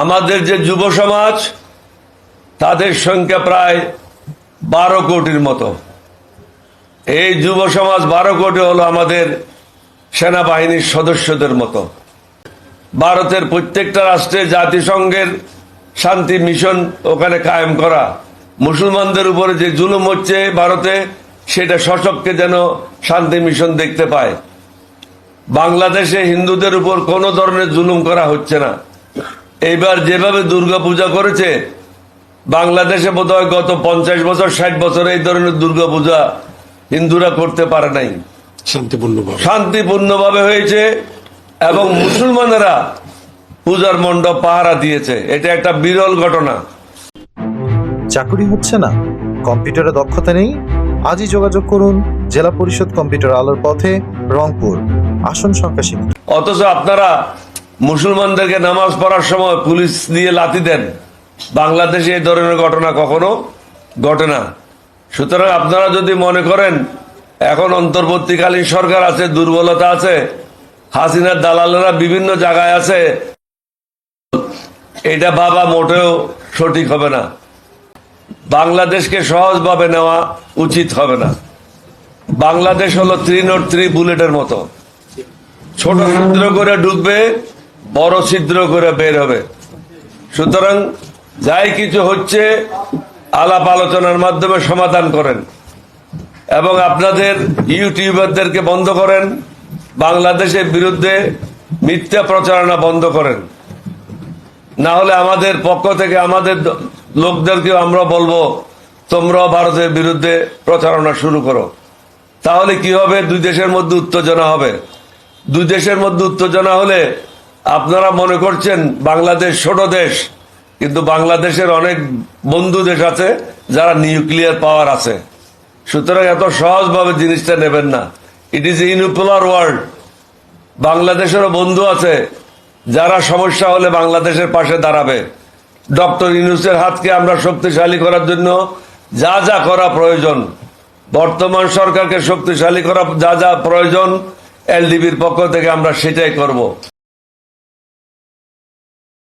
আমাদের যে যুব সমাজ তাদের সংখ্যা প্রায় 12 কোটির মতো। এই যুব সমাজ 12 কোটি হলো আমাদের সেনাবাহিনীর সদস্যদের মতো। ভারতের প্রত্যেকটা রাষ্ট্রে জাতিসংঘের শান্তি মিশন ওখানে কায়েম করা, মুসলমানদের উপরে যে জুলুম হচ্ছে ভারতে সেটা সশক্তকে যেন শান্তি মিশন দেখতে পায়। বাংলাদেশে হিন্দুদের উপর কোনো ধরনের জুলুম করা হচ্ছে না। এইবার যেভাবে দুর্গাপূজা করেছে, বাংলাদেশে বোধহয় গত 50 বছর 60 বছর এই ধরনের দুর্গাপূজা হিন্দুরা করতে পারে নাই। শান্তিপূর্ণভাবে হয়েছে এবং মুসলমানেরা পূজার মণ্ডপ পাহারা দিয়েছে। এটা একটা বিরল ঘটনা। চাকুরি হচ্ছে না, কম্পিউটারে দক্ষতা নেই? আজই যোগাযোগ করুন জেলা পরিষদ কম্পিউটার আলোর পথে, রংপুর। আসন সংখ্যা সীমিত। অথচ আপনারা মুসলমানদেরকে নামাজ পড়ার সময় পুলিশ দিয়ে লাথি দেন। বাংলাদেশে এই ধরনের ঘটনা কখনো ঘটে না। সুতরাং আপনারা যদি মনে করেন এখন অন্তর্বর্তীকালীন সরকার আছে, দুর্বলতা আছে, হাসিনার দালালেরা বিভিন্ন জায়গায় আছে, এটা ভাবা মোটেও সঠিক হবে না। বাংলাদেশকে সহজভাবে নেওয়া উচিত হবে না। বাংলাদেশ হলো 303 বুলেটের মতো, ছোট ছিদ্র করে ঢুকবে, বড় ছিদ্র করে বের হবে। সুতরাং যাই কিছু হচ্ছে আলাপ আলোচনার মাধ্যমে সমাধান করেন এবং আপনাদের ইউটিউবারদেরকে বন্ধ করেন, বাংলাদেশের বিরুদ্ধে মিথ্যা প্রচারণা বন্ধ করেন। না হলে আমাদের পক্ষ থেকে আমাদের লোকদেরকে আমরা বলবো তোমরাও ভারতের বিরুদ্ধে প্রচারণা শুরু করো। তাহলে কি হবে? দুই দেশের মধ্যে উত্তেজনা হবে। দুই দেশের মধ্যে উত্তেজনা হলে আপনারা মনে করছেন বাংলাদেশ ছোট দেশ, কিন্তু বাংলাদেশের অনেক বন্ধু দেশ আছে যারা নিউক্লিয়ার পাওয়ার আছে। সুতরাং এত সহজভাবে জিনিসটা নেবেন না। It is unipolar world. বাংলাদেশেরও বন্ধু আছে যারা সমস্যা হলে বাংলাদেশের পাশে দাঁড়াবে। ডক্টর ইউনূসের হাতকে আমরা শক্তিশালী করার জন্য যা যা করা প্রয়োজন, বর্তমান সরকারকে শক্তিশালী করা যা যা প্রয়োজন, এলডিবির পক্ষ থেকে আমরা সেটাই করব।